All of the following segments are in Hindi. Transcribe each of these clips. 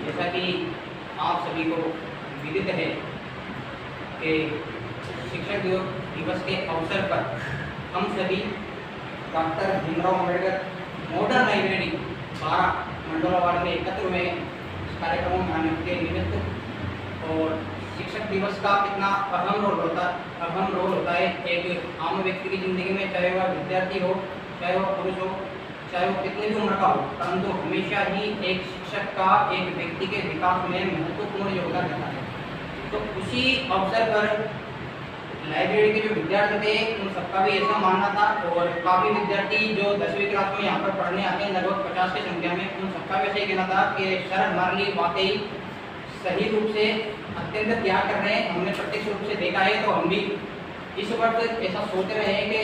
जैसा कि आप सभी को विदित है कि शिक्षक दिवस के अवसर पर हम सभी doctor Bhimrao Ambedkar modern library 12 Mandla ward में एकत्र हुए इस कार्यक्रम में आने के निमित्त। और शिक्षक दिवस का कितना अहम रोल होता है एक आम व्यक्ति की ज़िंदगी में, चाहे वह विद्यार्थी हो, चाहे वह पुरुष हो, चाहे वो कितनी भी उम्र का हो, परंतु हमेशा ही एक शिक्षक का एक व्यक्ति के विकास में महत्वपूर्ण योगदान रहता है। तो उसी अवसर पर लाइब्रेरी के जो विद्यार्थी थे उन सबका भी ऐसा मानना था, और काफ़ी विद्यार्थी जो 10वीं क्लास में यहाँ पर पढ़ने आते हैं लगभग 50 की संख्या में, उन सबका भी ऐसा कहना था कि सर हमारे लिए वाकई सही रूप से अत्यंत त्याग कर रहे हैं, हमने प्रत्यक्ष रूप से देखा है। तो हम भी इस वर्ष ऐसा सोच रहे हैं कि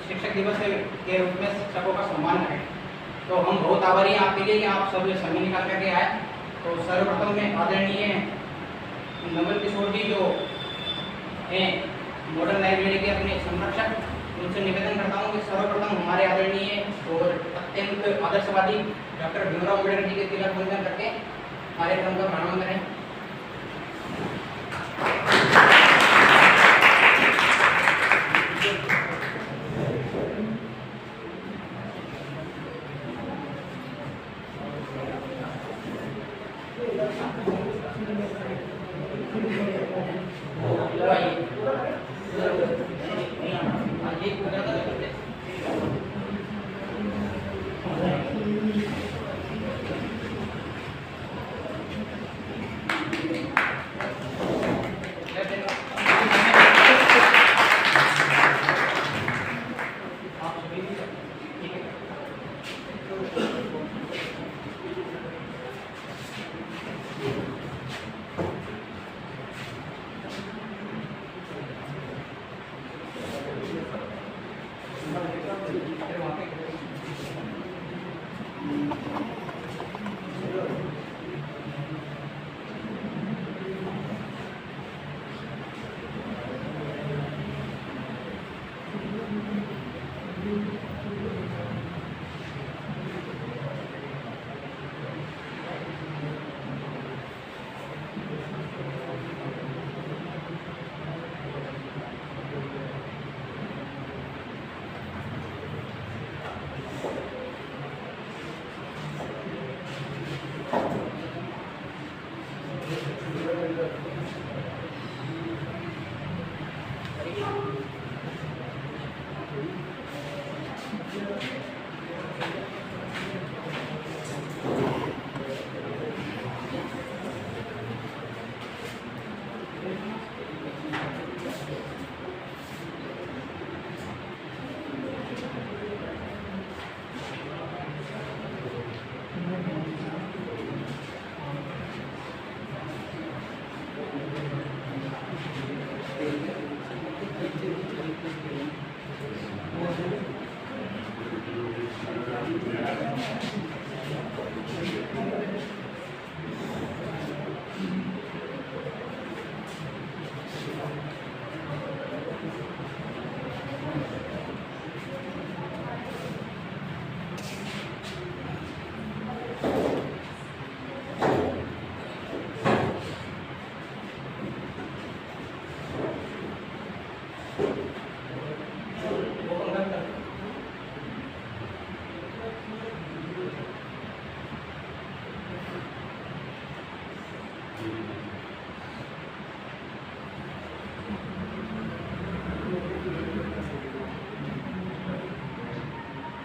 शिक्षक दिवस के रूप में शिक्षकों का सम्मान करें। तो हम बहुत आभारी हैं आपके लिए कि आप सब समय निकाल करके आए। तो सर्वप्रथम में आदरणीय नवल किशोर जी जो हैं मॉडर्न लाइब्रेरी के अपने संरक्षक, उनसे निवेदन करता हूँ कि सर्वप्रथम हमारे आदरणीय और अत्यंत आदर्शवादी डॉक्टर भीमराव अम्बेडकर जी के तिलक वंदन करके कार्यक्रम का प्रारंभ करें।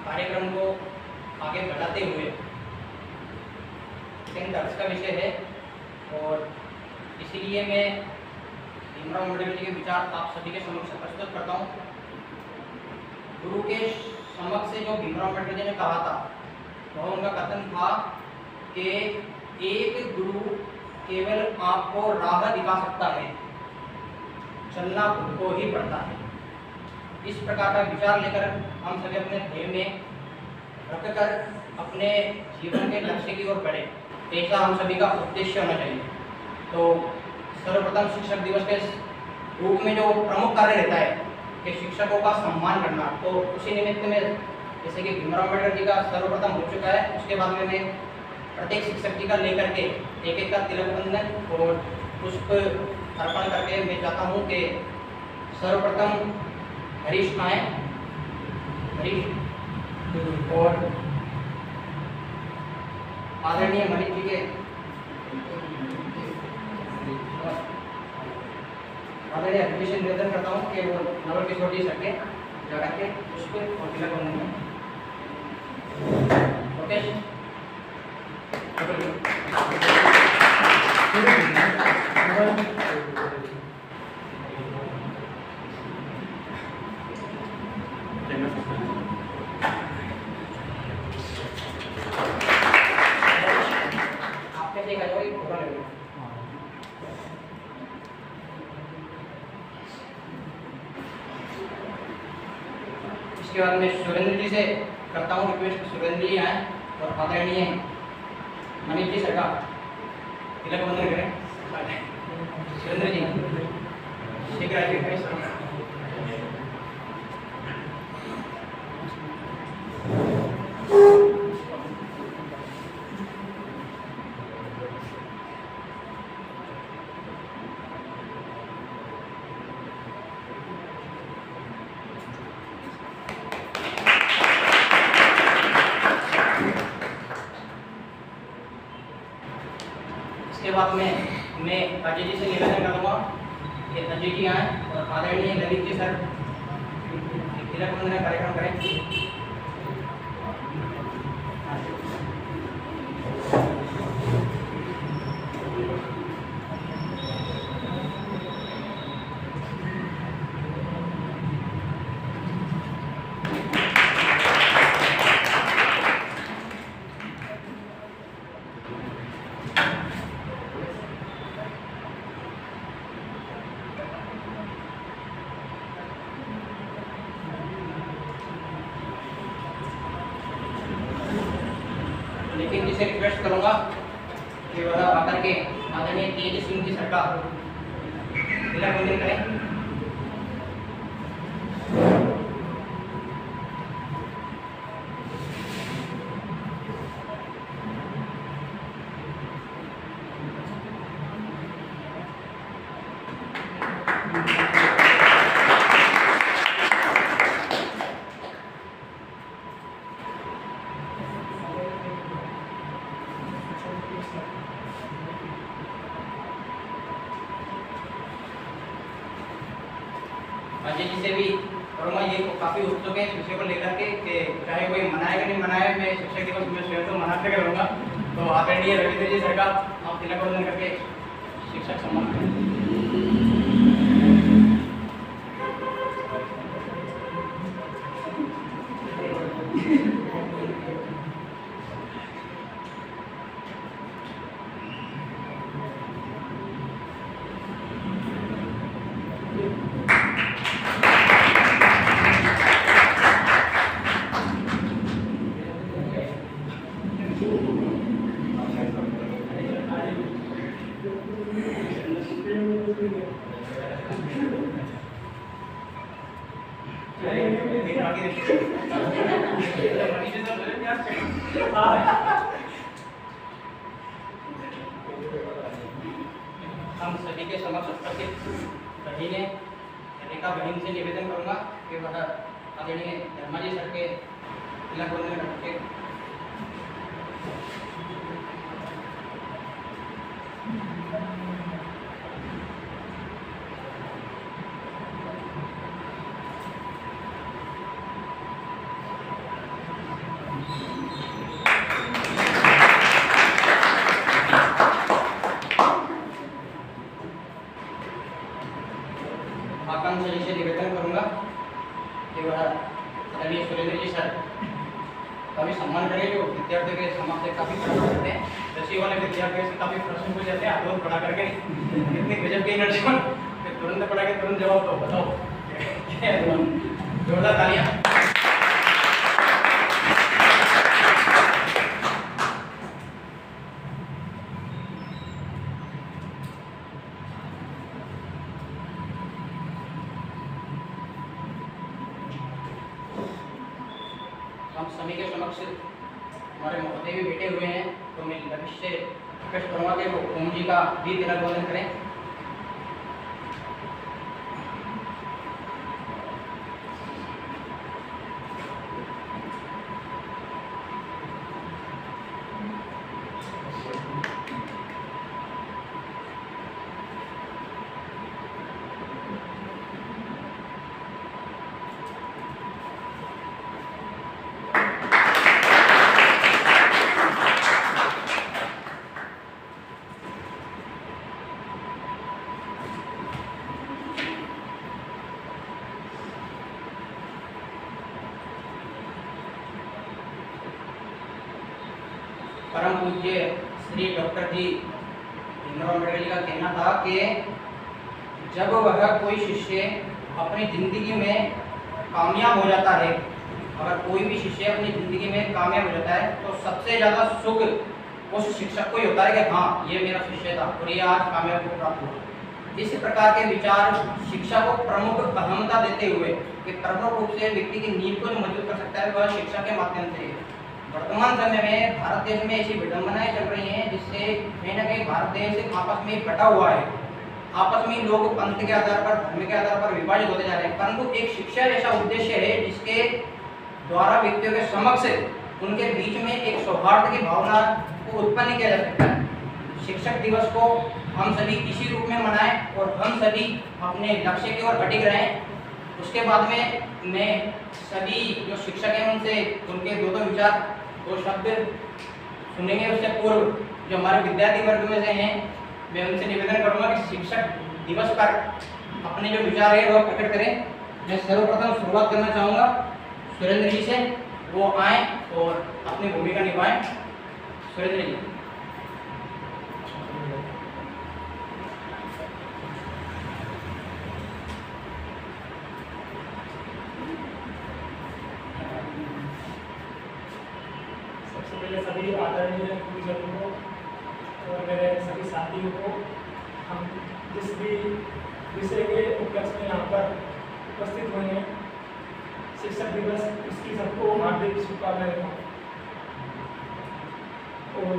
कार्यक्रम को आगे बढ़ाते हुए दर्श का विषय है, और इसीलिए मैं भीमराव अम्बेडकर जी के विचार आप सभी के समक्ष प्रस्तुत करता हूँ। गुरु के समक्ष से जो भीमराव अम्बेडकर जी ने कहा था, वह उनका कथन था कि एक गुरु केवल आपको राह दिखा सकता है, चलना खुद को ही पड़ता है। इस प्रकार का विचार लेकर हम सभी अपने ध्येय में रखकर अपने जीवन के लक्ष्य की ओर बढ़े, ऐसा हम सभी का उद्देश्य होना चाहिए। तो सर्वप्रथम शिक्षक दिवस के रूप में जो प्रमुख कार्य रहता है कि शिक्षकों का सम्मान करना, तो उसी निमित्त में जैसे कि भीमराव अम्बेडकर जी का सर्वप्रथम हो चुका है, उसके बाद में मैं प्रत्येक शिक्षक जी का लेकर के एक एक का तिलक बंधन और पुष्प अर्पण करके मैं चाहता हूँ कि सर्वप्रथम हरीश आए, हरीश और आदरणीय मनीष जी के आदरणीय एप्लीकेशन निवेदन करता हूँ कि वो नवल किशोर जी सर के जगह के पुष्प और तिलक बंधन में ओके। आपके देखा जाओ ये फोटो लगेगा। इसके बाद मैं सुरेंद्र जी से करता हूँ रिक्वेस्ट, सुरेंद्र जी आए और आदरणीय मनीष जी सर का तिलक बंधन करें। सुरेंद्र जी शीघ्र आइए। इसके बाद मैं अजय जी से निवेदन करूँगा कि अजय जी आए और आदरणीय ललित जी सर तिलक बंधन कार्यक्रम करें। लेकिन जिसे रिक्वेस्ट करूंगा कि वह आकर के आदरणीय तेज सिंह जी सर का तिलक बंधन करें। अजय जी से भी करूँगा, ये काफ़ी उत्सुक है इस विषय को लेकर के कि चाहे कोई मनाएगा नहीं मनाए, मैं शिक्षक दिवस में स्वयं तो मनाते करूँगा। तो आदरणीय रविंद्र जी सर का आप तिलक बंधन करके शिक्षक सम्मान करें। हम सभी के समक्ष उपस्थित बहने रेखा बहन से निवेदन करूंगा कि वह आदरणीय धर्मा जी सर के तिलक बंधन करके आकांक्षा जी से निवेदन करूंगा कि वह आदरणीय सुरेंद्र जी सर का भी सम्मान करें, जो विद्यार्थियों के समाज से काफ़ी प्रश्न करते हैं, 10वीं वाले विद्यार्थियों से काफ़ी प्रश्न पूछ जाते हैं, आप लोग पढ़ा करके इतनी गजब की एनर्जी में तुरंत पढ़ा के तुरंत जवाब दो, बताओ जोरदार तालियां। हम सभी के समक्ष हमारे महोदय भी बैठे हुए हैं, तो मैं से रिक्वेस्ट करूँगा कि वो ओम जी का भी तिलक करें। परम पूज्य श्री डॉक्टर जी भीमराव अम्बेडकर जी का कहना था कि जब वह कोई शिष्य अपनी जिंदगी में कामयाब हो जाता है, अगर कोई भी शिष्य अपनी जिंदगी में कामयाब हो जाता है तो सबसे ज़्यादा सुख उस शिक्षक को ही होता है कि हाँ ये मेरा शिष्य था और ये आज कामयाबी को प्राप्त हुआ। इस प्रकार के विचार शिक्षा को प्रमुख अहमता देते हुए कि प्रमुख रूप से व्यक्ति की नींव को जो मजबूत कर सकता है वह शिक्षा के माध्यम से। वर्तमान समय में भारत देश में ऐसी विडंबनाएं चल रही हैं जिससे कहीं ना कहीं भारत देश आपस में बटा हुआ है। आपस में लोग पंथ के आधार पर, धर्म के आधार पर विभाजित होते जा रहे हैं, परंतु एक शिक्षा ऐसा उद्देश्य है जिसके द्वारा व्यक्तियों के समक्ष उनके बीच में एक सौहार्द की भावना को उत्पन्न किया जा सकता है। शिक्षक दिवस को हम सभी इसी रूप में मनाएं और हम सभी अपने लक्ष्य की ओर अडिग रहें। उसके बाद में मैं सभी जो शिक्षक हैं उनसे उनके दो विचार, दो शब्द सुनेंगे। उससे पूर्व जो हमारे विद्यार्थी वर्ग में से हैं मैं उनसे निवेदन करूंगा कि शिक्षक दिवस पर अपने जो विचार है वह प्रकट करें। मैं सर्वप्रथम शुरुआत करना चाहूँगा सुरेंद्र जी से, वो आए और अपनी भूमिका निभाएं। सुरेंद्र जी। सबसे पहले सभी आदरणीय गुरुजनों को और मेरे सभी साथियों को हम जिस भी विषय के उपलक्ष्य में यहाँ पर उपस्थित हुए हैं, शिक्षक दिवस इसकी सबको हार्दिक शुभकामनाएं देता हूँ। और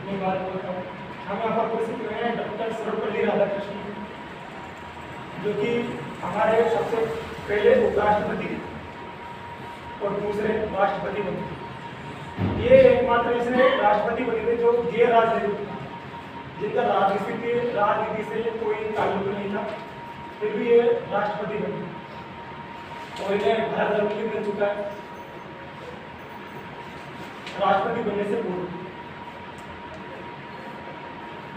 मैं बात करता हूँ, हम यहाँ पर उपस्थित हुए हैं डॉक्टर सर्वपल्ली राधाकृष्णन, जो कि हमारे सबसे पहले उपराष्ट्रपति और दूसरे राष्ट्रपति बने। ये एकमात्र ऐसे राष्ट्रपति बने थे जो गैर राजनीतिक, जिनका राजनीति से कोई ताल्लुक नहीं था, फिर भी ये राष्ट्रपति बने और इन्हें भारत रत्न भी मिल चुका है। राष्ट्रपति बनने से पूर्व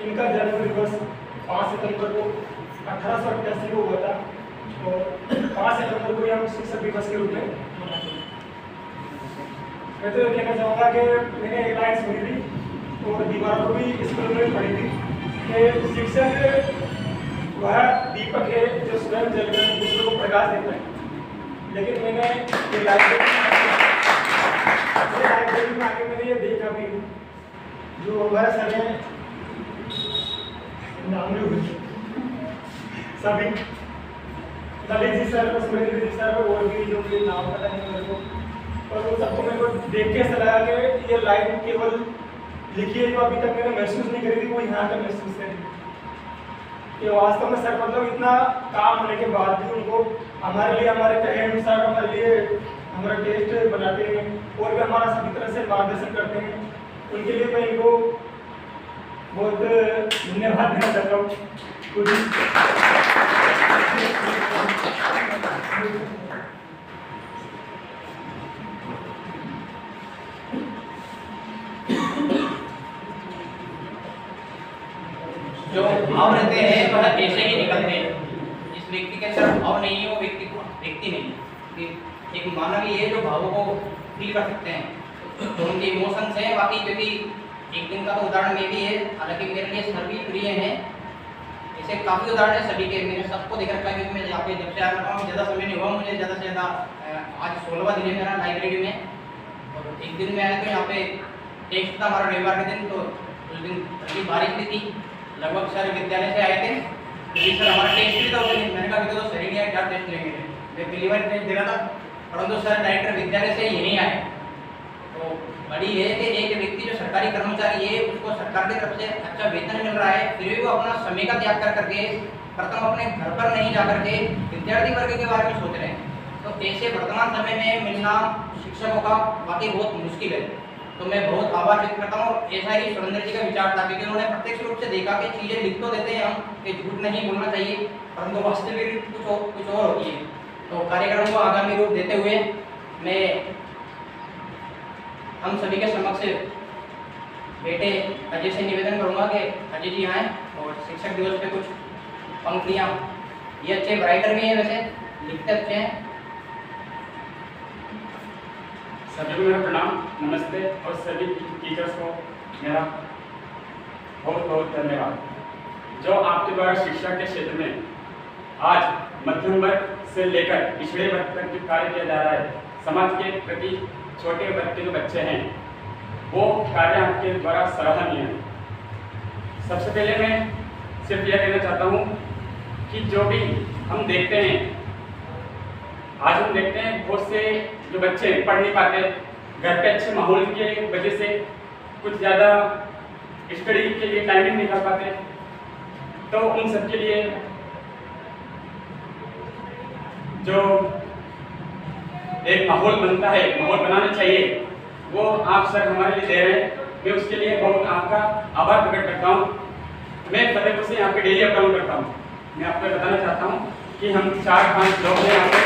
इनका जन्म दिवस 5 सितंबर को 1888 को हुआ था और 5 सितंबर को हम शिक्षक दिवस के रूप में मनाते हैं। मैं तो ये कहना चाहूँगा कि मैंने एक लाइन सुनी थी और दीवारों को भी स्कूल में पढ़ी थी कि शिक्षक वह दीपक है जो स्वयं जलकर दूसरों को प्रकाश देता है। लेकिन मैंने ये लाइब्रेरी में आके मैंने ये देखा भी, जो हमारे सर हैं नाम सभी ललित जी सर, सुरेंद्र जी सर और भी जो भी नाम पता नहीं मेरे को, और वो सबको मेरे को देख के ऐसा लगा कि ये लाइन केवल लिखी है जो अभी तक मैंने महसूस नहीं करी थी, वो यहाँ का महसूस करी कि वास्तव में सर मतलब इतना काम होने के बाद भी उनको हमारे लिए, हमारे कहे अनुसार हमारे लिए हमारा टेस्ट बनाते हैं और भी हमारा सभी तरह से मार्गदर्शन करते हैं। उनके लिए मैं इनको बहुत धन्यवाद देना चाहता हूँ। जो भाव रहते हैं वह ऐसे ही निकलते हैं। जिस व्यक्ति के अंदर भाव नहीं है वो व्यक्ति नहीं है। एक मानव ही है जो भावों को फील कर सकते हैं, तो उनके इमोशंस हैं बाकी। क्योंकि एक दिन का तो उदाहरण में भी है, हालांकि मेरे लिए सभी प्रिय हैं, ऐसे काफ़ी उदाहरण है सभी के। मैंने सबको देख रखा है क्योंकि मैं यहाँ पे जब से आया रहा हूँ, ज़्यादा समय नहीं हुआ मुझे, ज़्यादा से ज़्यादा आज 16वां दिन है मेरा लाइब्रेरी में। और एक दिन में आया तो यहाँ पे टेस्ट था हमारा रविवार के दिन, तो उस दिन थोड़ी बारिश भी थी, लगभग सारे विद्यालय से आए थे। जी सर हमारा टेस्ट भी था उस दिन। मैंने कहा तो सही नहीं आया, क्या टेस्ट लेंगे, मैं पहली बार टेस्ट दे रहा था, परंतु सर डायरेक्टर विद्यालय से यहीं आए। तो बड़ी है कि एक व्यक्ति जो सरकारी कर्मचारी है उसको सरकार की तरफ से अच्छा वेतन मिल रहा है, फिर भी वो अपना समय का त्याग कर करके प्रथम अपने घर पर नहीं जा करके विद्यार्थी वर्ग के बारे में सोच रहे हैं। तो ऐसे वर्तमान समय में मिलना शिक्षकों का वाकई बहुत मुश्किल है। तो मैं बहुत आभार व्यक्त करता हूँ। और ऐसा ही सुरेंद्र जी का विचार था, क्योंकि उन्होंने प्रत्यक्ष रूप से देखा कि चीज़ें लिख तो देते हैं हम कि झूठ नहीं बोलना चाहिए, परंतु वास्तविक कुछ और होती है। तो कार्यक्रम को आगामी रूप देते हुए मैं हम सभी के समक्ष बेटे अजय से निवेदन करूंगा कि अजय जी आएँ और शिक्षक दिवस पे कुछ पंक्तियाँ, ये अच्छे राइटर भी हैं, वैसे लिखते अच्छे हैं। सभी को मेरा प्रणाम, नमस्ते, और सभी टीचर्स को मेरा बहुत बहुत धन्यवाद जो आपके द्वारा शिक्षा के क्षेत्र में आज मध्यम वर्ग से लेकर पिछड़े वर्ग तक जो कार्य किया जा रहा है, समाज के प्रति छोटे वर्ग के जो बच्चे हैं वो कार्य आपके द्वारा सराहनीय है। सबसे पहले मैं सिर्फ यह कहना चाहता हूँ कि जो भी हम देखते हैं, आज हम देखते हैं बहुत से जो बच्चे पढ़ नहीं पाते, घर पे अच्छे माहौल की वजह से कुछ ज़्यादा स्टडी के लिए टाइम नहीं निकाल पाते, तो उन सब के लिए जो एक माहौल बनता है, माहौल बनाना चाहिए, वो आप सर हमारे लिए दे रहे हैं। मैं उसके लिए बहुत आपका आभार प्रकट करता हूँ। मैं फतेहपुर से यहाँ पे डेली अप डाउन करता हूँ। मैं आपको बताना चाहता हूँ कि हम 4-5 लोग हैं यहाँ पे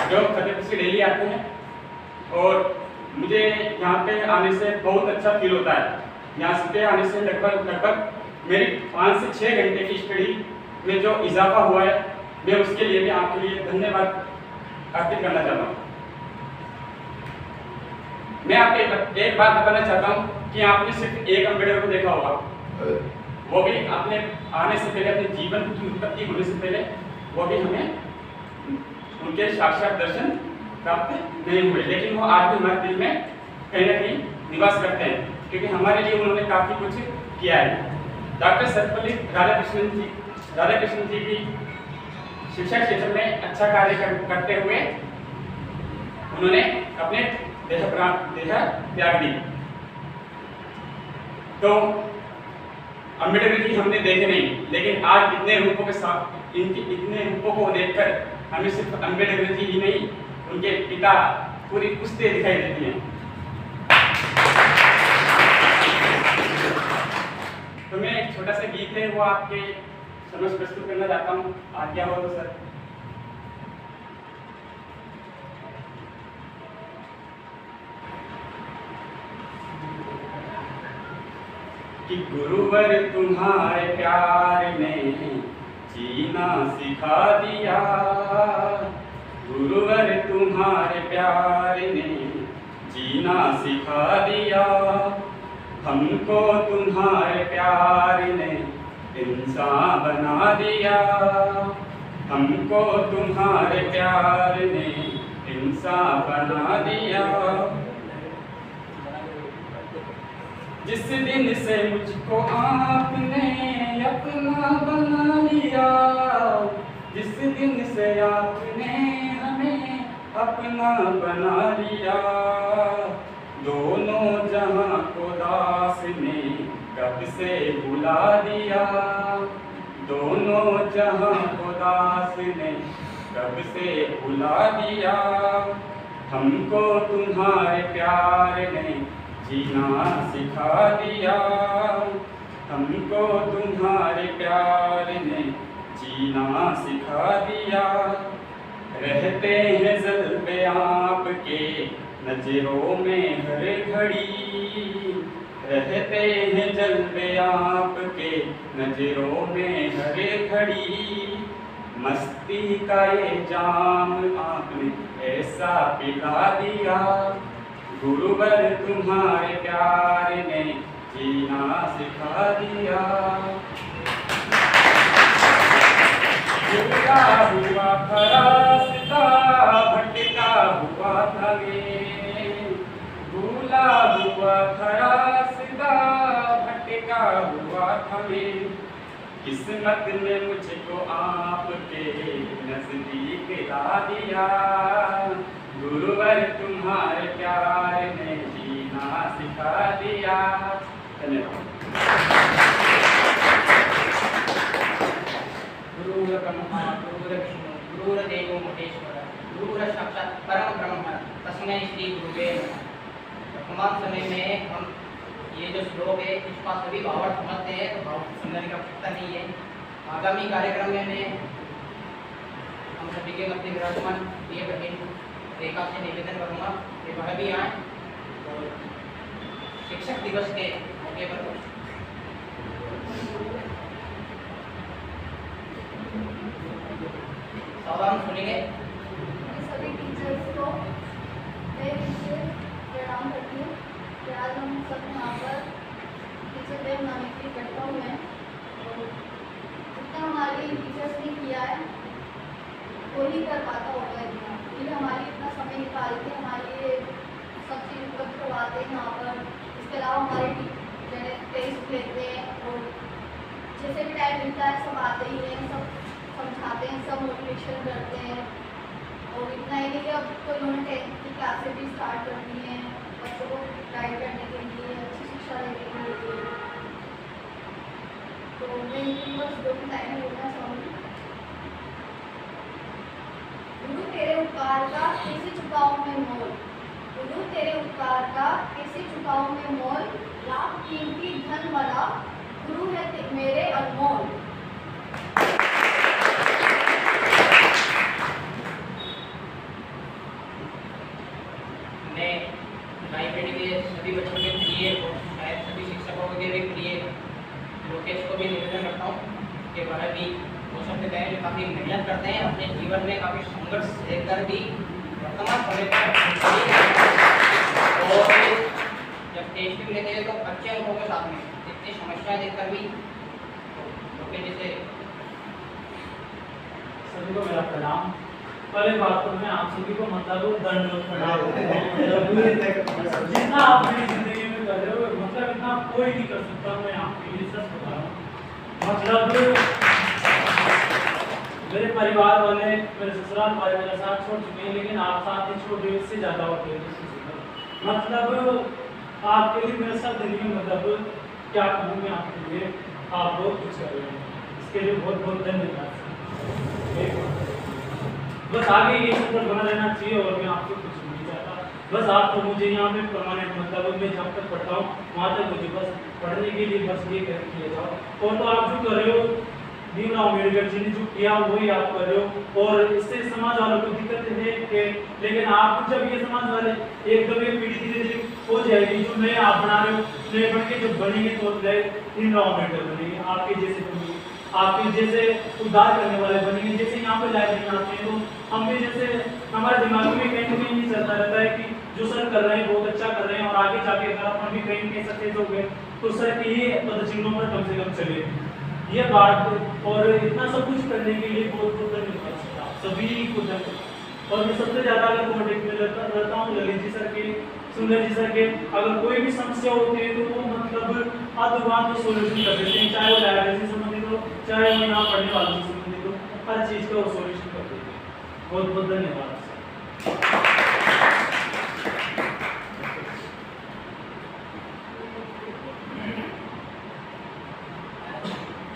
जो फतेहपुर से डेली आते हैं, और मुझे यहाँ पे आने से बहुत अच्छा फील होता है। यहाँ पे आने से लगभग मेरी 5 से 6 घंटे की स्टडी में जो इजाफा हुआ है, मैं उसके लिए भी आपके लिए धन्यवाद अर्पित करना चाहता हूँ। मैं आपको एक बात बताना चाहता हूँ कि आपने सिर्फ एक अम्बेडकर को देखा होगा, वो भी आपने आने से पहले, अपने जीवन की उत्पत्ति होने से पहले, वो भी हमें उनके साक्षात दर्शन प्राप्त नहीं हुए, लेकिन वो आज भी हमारे दिल में कहीं ना कहीं निवास करते हैं, क्योंकि हमारे लिए उन्होंने काफ़ी कुछ किया है। डॉक्टर सर्वपल्ली राधाकृष्णन जी भी शिक्षा क्षेत्र में अच्छा कार्य करते हुए उन्होंने अपने देह त्याग दी। तो अम्बेडकर जी हमने देखे नहीं, लेकिन आज इतने रूपों के साथ, इतने रूपों को देखकर हमें सिर्फ अम्बेडकर जी ही नहीं, उनके पिता पूरी पुश्तें दिखाई देती हैं। तो मैं एक छोटा सा गीत है वो आपके समझ प्रस्तुत करना चाहता हूँ, आज्ञा हो तो सर। कि गुरुवर तुम्हारे प्यार ने जीना सिखा दिया, गुरुवर तुम्हारे प्यार ने जीना सिखा दिया, हमको तुम्हारे प्यार ने इंसान बना दिया, हमको तुम्हारे प्यार ने इंसान बना दिया। जिस दिन से मुझको आपने अपना बना लिया, जिस दिन से आपने हमें अपना बना लिया, दोनों जहां को दास ने कब से बुला दिया, दोनों जहां को दास ने कब से बुला दिया, हमको तुम्हारे प्यार ने जीना सिखा दिया, हमको तुम्हारे प्यार ने जीना सिखा दिया। रहते हैं जल्बे आपके नजरों में हर घड़ी, रहते हैं जल्बे आपके नजरों में हर घड़ी, मस्ती का ये जाम आपने ऐसा पिला दिया, गुरुवर तुम्हारे प्यार ने जीना सिखा दिया। भटका हुआ था रास्ता, भटका हुआ था मैं, भूला हुआ था रास्ता, भटका हुआ था मैं, किस्मत ने मुझको आपके नजदीक ला दिया, गुरुवर तुम्हारे प्यार ने कर दिया। धन्यवाद। गुरुर्ब्रह्मा गुरुर्विष्णु गुरुर्देवो महेश्वर गुरु साक्षात परम ब्रह्म तस्मै श्री गुरुवे नमः। वर्तमान समय में हम ये जो श्लोक है इसका सभी भावार्थ समझते हैं तो भाव समझने का आवश्यकता नहीं है। आगामी कार्यक्रम में मैं हम सभी के मध्य विराजमान ये बहन रेखा से निवेदन करूँगा कि वह भी आए और शिक्षक दिवस के मौके पर सावधान सुनेंगे। सभी टीचर्स को मैं प्रणाम करती हूँ कि आज हम सब यहाँ पर टीचर डे मनाने के लिए इकट्ठा हुए हैं और जितना हमारी टीचर्स ने किया है वो ही कर पाता होगा इतना, क्योंकि हमारी इतना समय निकाल के हमारे लिए सब चीज़ उपलब्ध करवाते हैं यहाँ पर। इसके अलावा हमारे टेस्ट लेते हैं और जैसे भी टाइम मिलता है सब आते ही हैं, सब समझाते हैं, सब मोटिवेशन करते हैं। और इतना ही नहीं कि अब तो इन्होंने 10th की क्लासेस भी स्टार्ट कर दी हैं बच्चों को गाइड करने के लिए, अच्छी शिक्षा देने के लिए। तो मैं इनकी बस 2 लाइनें बोलना चाहूँगी। गुरु तेरे उपकार का कैसे चुकाऊँ मैं मोल, गुरु तेरे उपकार का कैसे चुकाऊँ मैं मोल, लाख कीमती धन वाला गुरु है मेरे अनमोल। लाइब्रेरी के सभी बच्चों के प्रिय और शायद सभी शिक्षकों के भी प्रिय लोकेश को भी निवेदन करता हूँ कि वह भी वो शब्द कहें जो काफ़ी मेहनत करते हैं अपने जीवन में, काफ़ी संघर्ष देकर भी वर्तमान समय पर और जब टेस्ट भी लेते हैं तो अच्छे अंकों के साथ में इतनी समस्याएं देखकर भी लोकेश जैसे सभी को मेरा प्रणाम। पहले बात तो मैं आप सभी को मतलब दंडवत प्रणाम जितना आप मेरी जिंदगी में कर रहे हो मतलब इतना कोई नहीं कर सकता। मैं आपके लिए सच बता रहा हूँ। मतलब मेरे परिवार वाले मेरे ससुराल वाले मेरे साथ छोड़ चुके हैं, लेकिन आप साथ ही छोड़ रहे इससे ज़्यादा होते हैं। मतलब आपके लिए मेरा सब दिन मतलब क्या कहूँ मैं आपके लिए, आप बहुत कुछ कर रहे हैं, इसके लिए बहुत बहुत धन्यवाद। बस आगे ये सफर बना रहना चाहिए और मैं आपसे कुछ नहीं चाहता। बस आप तो मुझे यहाँ पे परमानेंट मतलब मैं जहाँ तक पढ़ता हूँ वहाँ तक मुझे बस पढ़ने के लिए बस ये कर किया जाओ। और तो आप जो कर रहे हो भीमराव अम्बेडकर जी ने जो किया वही आप कर रहे हो और इससे समाज वालों को दिक्कत है कि लेकिन आप जब ये समाज वाले एकदम ये पीढ़ी धीरे धीरे हो जाएगी, जो नए आप बना रहे हो नए बन के जब बनेंगे तो नए भीमराव अम्बेडकर बनेंगे, आपके जैसे बनेंगे, आपके जैसे उद्धार करने वाले बनेंगे। जैसे यहाँ पे लाइब्रेरी आते हैं तो हम भी जैसे हमारे दिमाग में कहीं ना कहीं चलता रहता है कि जो सर कर रहे हैं बहुत अच्छा कर रहे हैं और आगे जाके अगर अपन भी कहीं कहीं सक्सेस हो गए तो सर के ये पदचिन्हों पर कम से कम चले ये बात। और इतना सब कुछ करने के लिए बहुत बहुत धन्यवाद सभी को धन्यवाद। और मैं सबसे ज़्यादा अगर कॉन्टेक्ट में रहता हूँ ललित जी सर के, सुंदर जी सर के, अगर कोई भी समस्या होती है तो वो मतलब आधुबान तो सोल्यूशन कर देते हैं, चाहे वो लाइब्रेरी से संबंधित हो चाहे वो यहाँ पढ़ने वालों से संबंधित हो, हर चीज़ का वो सोल्यूशन कर देते हैं। बहुत बहुत धन्यवाद।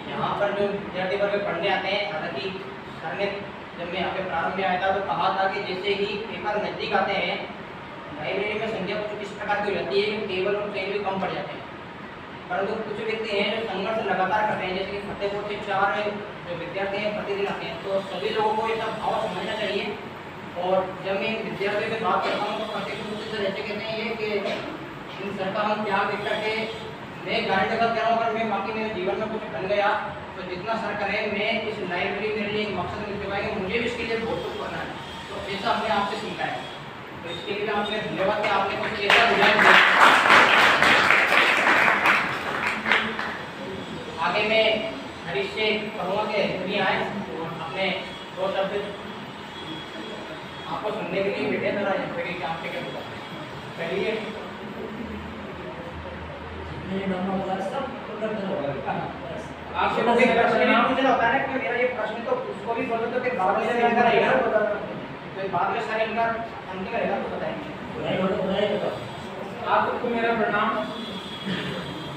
यहाँ पर जो विद्यार्थी वर्ग पढ़ने आते हैं, हालांकि सर ने जब मैं यहाँ पे प्रारंभ में आया था तो कहा था कि जैसे ही पेपर नजदीक आते हैं लाइब्रेरी में संख्या कुछ इस प्रकार की हो जाती है कि टेबल और चेयर भी कम पड़ जाते हैं। परंतु कुछ व्यक्ति हैं जो संघर्ष लगातार कर रहे हैं, जैसे कि फतेहपुर से 4 जो विद्यार्थी हैं प्रतिदिन आते हैं, तो सभी लोगों को ये सब भाव समझना चाहिए। और जब मैं विद्यार्थियों से बात करता हूँ तो प्रत्येक रूप से ऐसे कहते हैं ये कि इन सर का हम त्याग देख करके मैं गारंटी के साथ कह रहा हूँ अगर मैं बाकी मेरे जीवन में कुछ बन गया तो जितना सर करें मैं इस लाइब्रेरी मेरे लिए एक मकसद मिल चुका है कि मुझे भी इसके लिए बहुत कुछ करना है। तो ऐसा हमने आपसे सीखा है, तो इसके लिए आपने धन्यवाद कि आपने कुछ ऐसा बुझाया। आगे मैं हरीश से कहूँगा कि दुनिया आए तो अपने 2 शब्द आपको सुनने के लिए बैठे जरा यहाँ पे आपसे क्या बोला पहले आपसे कोई प्रश्न नहीं पूछना होता है कि मेरा ये प्रश्न तो उसको भी बोलो तो फिर बाद में सर इनका रहेगा, तो बाद में सर इनका अंतिम रहेगा तो बताएंगे। आप सबको मेरा प्रणाम।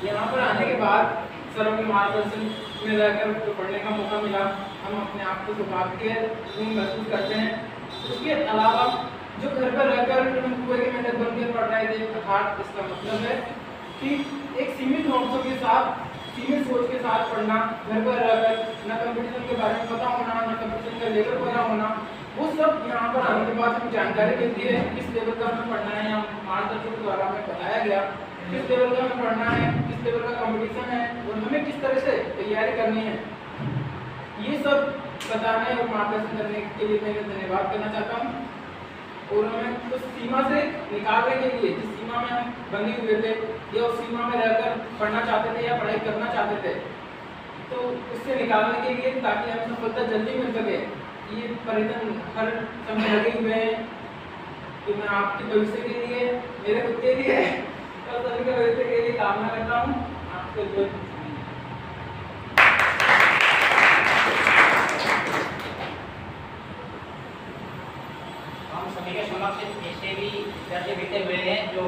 यहाँ पर आने के बाद सरों के मार्गदर्शन में रहकर जो पढ़ने का मौका मिला, हम अपने आप को सौभाग्यपूर्ण महसूस करते हैं। उसके अलावा जो घर पर रहकर हम कुएं के मेहनत बनकर पढ़ रहे थे, अर्थात इसका मतलब है कि एक सीमित नोट्सों के साथ, सीमित सोच के साथ पढ़ना, घर पर रहकर न कंपटीशन के बारे में पता होना, न कंपटीशन का लेवल पता होना, वो सब यहाँ पर आने के बाद हमें जानकारी मिलती है किस लेवल का हमें पढ़ना है। यहाँ मार्गदर्शक द्वारा हमें बताया गया किस लेवल का हमें पढ़ना है, किस लेवल का कंपटीशन है और हमें किस तरह से तैयारी करनी है। ये सब बताने और मार्गदर्शन करने के लिए मैं धन्यवाद करना चाहता हूँ। और हमें उस सीमा से निकालने के लिए, जिस सीमा में हम बंधे हुए थे या उस सीमा में रहकर पढ़ना चाहते थे या पढ़ाई करना चाहते थे, तो उससे निकालने के लिए, ताकि हमें सफलता जल्दी मिल सके, ये प्रयत्न हर समय लगे हुए हैं। तो मैं आपके भविष्य के लिए, मेरे खुद के लिए और सभी के भविष्य के लिए कामना करता हूँ। आपको जो हम सभी के समक्ष ऐसे भी विद्यार्थी बैठे हुए हैं जो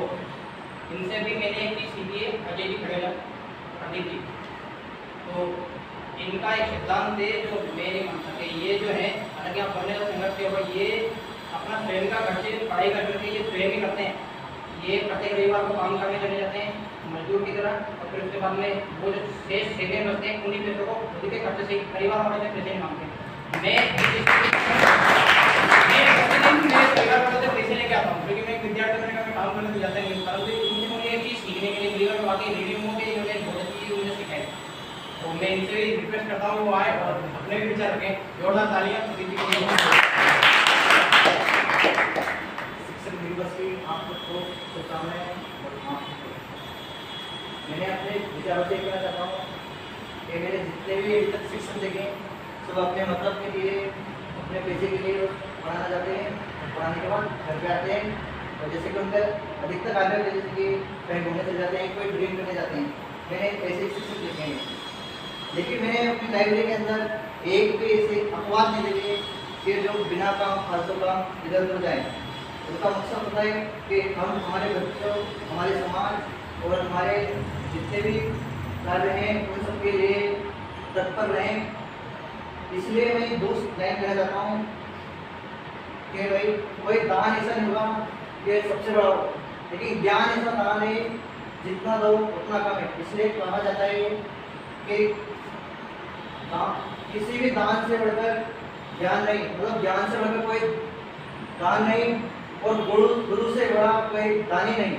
इनसे भी मैंने एक चीज सीखी है, अजय जी खड़े प्रदीप जी। तो इनका एक सिद्धांत है जो मेरी मानता है, ये जो है हालांकि आप पढ़ने का संघर्ष किया, ये अपना स्वयं का खर्चे पढ़ाई कर करके ये स्वयं ही करते हैं। ये प्रत्येक रविवार को काम करने चले जाते हैं मजदूर की तरह, और फिर उसके बाद में वो जो शेष सेकेंड बचते हैं उन्हीं पैसों को खुद के खर्चे से परिवार वाले से पैसे नहीं मांगते। मैं परिवार वाले से पैसे लेके आता हूँ, क्योंकि मैं एक विद्यार्थी बनने का काम करने जाता है, परंतु उनसे मुझे एक चीज़ सीखने के लिए मिली और बाकी रीडिंग में इन्होंने बहुत अच्छी चीज़ मुझे सिखाई। तो मैं इनसे भी रिक्वेस्ट करता हूँ वो आए और अपने भी विचार रखें। जोरदार तालियां प्रदीप जी के लिए। शिक्षक दिवस की आप सबको शुभकामनाएं। मैंने अपने विचारों से कहना चाहता हूँ कि मेरे जितने भी अभी तक शिक्षक देखे सब अपने मतलब के लिए, अपने पैसे के लिए पढ़ाना चाहते हैं। पढ़ाने के बाद घर पे आते हैं और जैसे कि उनका अधिकतर कार्य जैसे कि कहीं घूमने चले जाते हैं, कोई ड्रीम करने जाते हैं। मैंने ऐसे शिक्षक देखे हैं, लेकिन मैंने अपनी लाइब्रेरी के अंदर एक भी ऐसे अपवाद नहीं देखे कि जो बिना काम, फालतू काम इधर उधर जाए। उसका मकसद होता है कि हम हमारे बच्चों, हमारे समाज और हमारे जितने भी कार्य हैं उन सबके लिए तत्पर रहें। इसलिए मैं दोस्त लाइन कहना चाहता हूँ कि भाई कोई दान ऐसा नहीं होगा कि सबसे बड़ा हो, लेकिन ज्ञान ऐसा दान है जितना दो उतना कम है। इसलिए कहा जाता है कि किसी भी दान से बढ़कर ज्ञान नहीं, मतलब ज्ञान से बढ़कर कोई दान नहीं और गुरु से बड़ा कोई दान ही नहीं,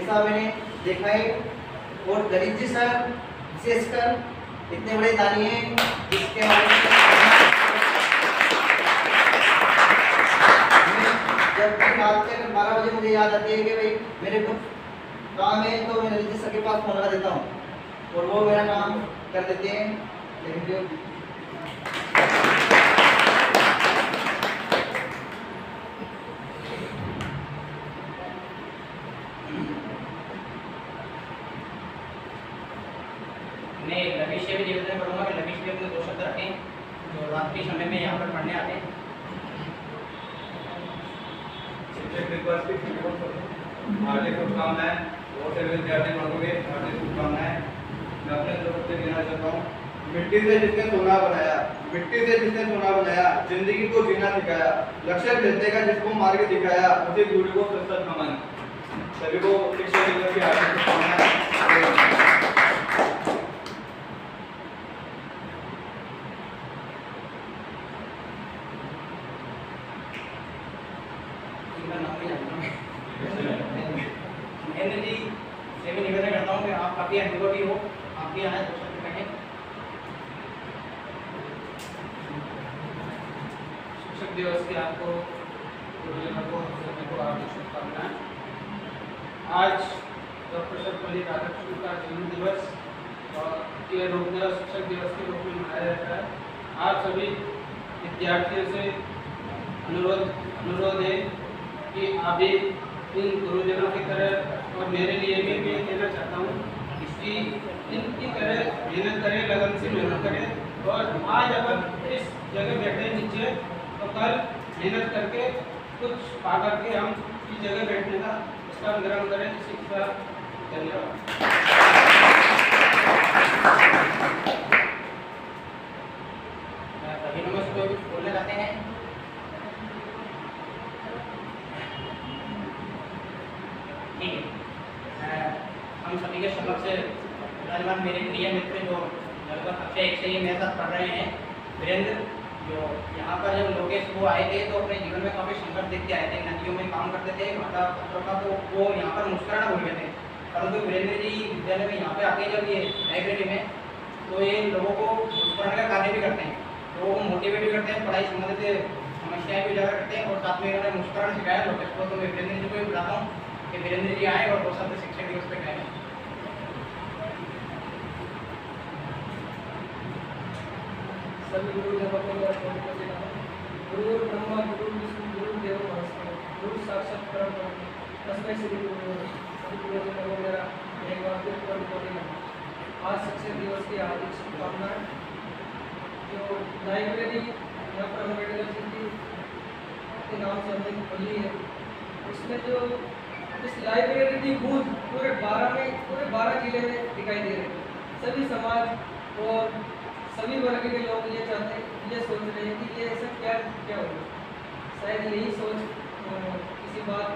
ऐसा मैंने देखा है। और गणित जी सर विशेषकर इतने बड़े दानी हैं जिसके बारे में जब भी रात के 12 बजे मुझे याद आती है कि भाई मेरे कुछ काम है तो मैं गणित जी सर के पास फोन लगा देता हूँ और वो मेरा काम कर देते हैं। Thank you. मैं लविष्य भी निवेदन करूँगा कि लविष्य अपने 2 शब्द रखें जो रात के समय में यहाँ पर पढ़ने आते हैं। शिक्षक दिवस की हार्दिक शुभकामनाएं। बहुत से विद्यार्थी पढ़ोगे, हार्दिक शुभकामनाएं। मैं अपने तरफ से कहना चाहता हूँ, मिट्टी से जिसने सोना बनाया, मिट्टी से जिसने सोना बनाया, जिंदगी को जीना सिखाया, लक्ष्य भेजने का जिसको मार्ग दिखाया, उसे गुरु को सत्संग नमन। सभी को शिक्षक दिवस की हार्दिक शुभकामनाएं। महेंद्र जी से भी निवेदन करता हूँ कि आप काफ़ी अनुभवी हो, आप भी आए 2 शब्द कहें। शिक्षक दिवस की आपको हार्दिक शुभकामनाएं। आज डॉक्टर सर्वपल्ली राधाकृष्णन का जन्म दिवस और ये रोगदेव शिक्षक दिवस के रूप में मनाया जाता है। आप सभी विद्यार्थियों से अनुरोध है कि आप भी इन गुरुजनों की तरह और मेरे लिए भी मैं कहना चाहता हूँ कि इनकी तरह मेहनत करें, लगन से मेहनत करें और आज अगर इस जगह बैठे नीचे तो कल मेहनत करके कुछ पा करके हम इस जगह बैठने का इसका निरंतर शिक्षा। धन्यवाद। अभिनव को कुछ बोलना चाहते हैं? ठीक है, हम सभी के समक्ष विराजमान मेरे प्रिय मित्र जो लगभग कक्षा 1 से ही मेरे साथ पढ़ रहे हैं, वीरेंद्र, जो यहाँ पर जब लोकेश वो आए थे तो अपने जीवन में काफ़ी संघर्ष देखते आए थे, नदियों में काम करते थे, माता पत्रों का, तो वो यहाँ पर मुस्कुराना भूल गए थे। परंतु वीरेंद्र जी विद्यालय में यहाँ पे आके जब ये लाइब्रेरी में, तो ये लोगों को मुस्कुराने का कार्य भी करते हैं, लोगों को मोटिवेट भी करते हैं, पढ़ाई संबंधित समस्याएं भी उजागर करते हैं, और साथ में इन्होंने मुस्कुराना सिखाया लोकेश को। तो मैं वीरेंद्र जी को भी बुलाता हूँ कि वीरेंद्र जी आए और 2 शब्द शिक्षक दिवस पे कहें। सभी गुरुदेवों को गुरु ब्रह्मा गुरु विष्णु गुरु देव महेश्वर गुरु साक्षात परम ब्रह्म तस्मै श्री गुरु सभी गुरुजनों को मेरा एक बार फिर कोटि नमः। आज शिक्षक दिवस की हार्दिक शुभकामनाएं। जो लाइब्रेरी यहाँ पर अम्बेडकर जी के नाम से हमने खोली है, उसमें जो इस लाइब्रेरी की बूथ पूरे 12 जिले में दिखाई दे रहे हैं। सभी समाज और सभी वर्ग के लोग ये चाहते हैं, ये सोच रहे हैं कि ये ऐसा क्या होगा। शायद यही सोच किसी बात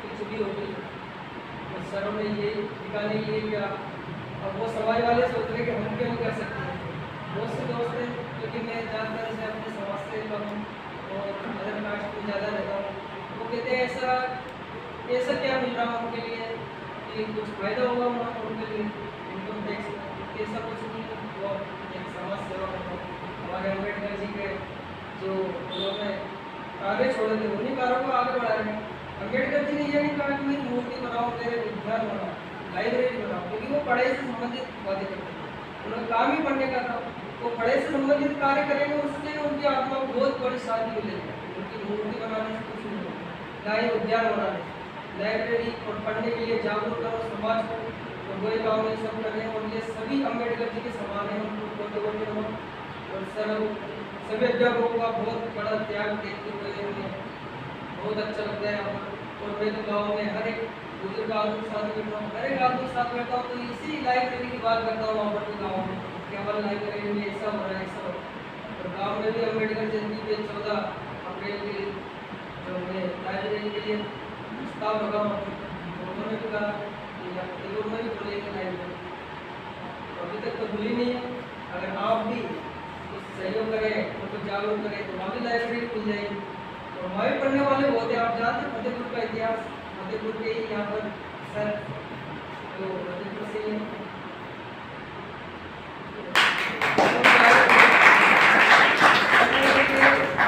की छुट्टी होगी तो सरों ने ये दिखाने के लिए क्या, अब वो समाज वाले सोच रहे हैं कि हम क्यों नहीं कर सकते हैं। बहुत से दोस्त हैं, क्योंकि मैं ज़्यादातर से अपने समाज से कम और अदर कास्ट में ज़्यादा रहता हूँ, वो कहते हैं ऐसा क्या मिल रहा है उनके लिए कि कुछ फायदा होगा उनके लिए, इनकम टैक्स, ऐसा कुछ नहीं। वो एक समाज सेवा करता हूँ। हमारे अम्बेडकर जी के जो उन्होंने कार्य छोड़े थे उन्हीं कार्यों को आगे बढ़ा रहे हैं। अम्बेडकर जी ने ये नहीं कहा कि मेरी मूर्ति बनाओ, मेरे विज्ञान बनाओ, लाइब्रेरी बनाओ, क्योंकि वो पढ़ाई से संबंधित बातें करते थे। उन्होंने काम ही पढ़ने का था, वो पढ़ाई से संबंधित कार्य करेंगे, उससे उनकी आत्मा को बहुत बड़ी शांति मिलेगी। उनकी मूर्ति बनाने से कुछ नहीं होगा, ना ही उद्यान बनाने। लाइब्रेरी और पढ़ने के लिए जागरूक करो समाज को, तो वही गाँव में सब कर रहे हैं, और ये सभी अम्बेडकर जी के समान है। उनको कोटि नमः। और सर सभी अध्यापकों का बहुत बड़ा त्याग देखते हुए उन्हें बहुत अच्छा लगता है। और मैं तो गाँव में हर एक बुजुर्ग आदमी के साथ बैठता हूँ, हर एक आदमी के साथ बैठता हूँ, तो इसी लाइब्रेरी की बात करता हूँ। वहाँ पर तो गाँव में केवल लाइब्रेरी में ऐसा हो रहा है, ऐसा हो रहा है। और गाँव में भी अम्बेडकर जयंती पे 14 अप्रैल के जो मैं लाइब्रेरी के लिए प्रस्ताव लगा हूँ, उन्होंने भी कहा कि जरूर में भी खोलेंगे लाइब्रेरी। अभी तक तो खुली नहीं है। अगर आप भी कुछ सहयोग करें, उनको जागरूक करें, तो वहाँ भी लाइब्रेरी खुल जाएगी। तो हमारे पढ़ने वाले होते हैं, आप जानते हैं फतेहपुर का इतिहास, फतेहपुर के ही यहाँ पर सर तो फतेहपुर से ही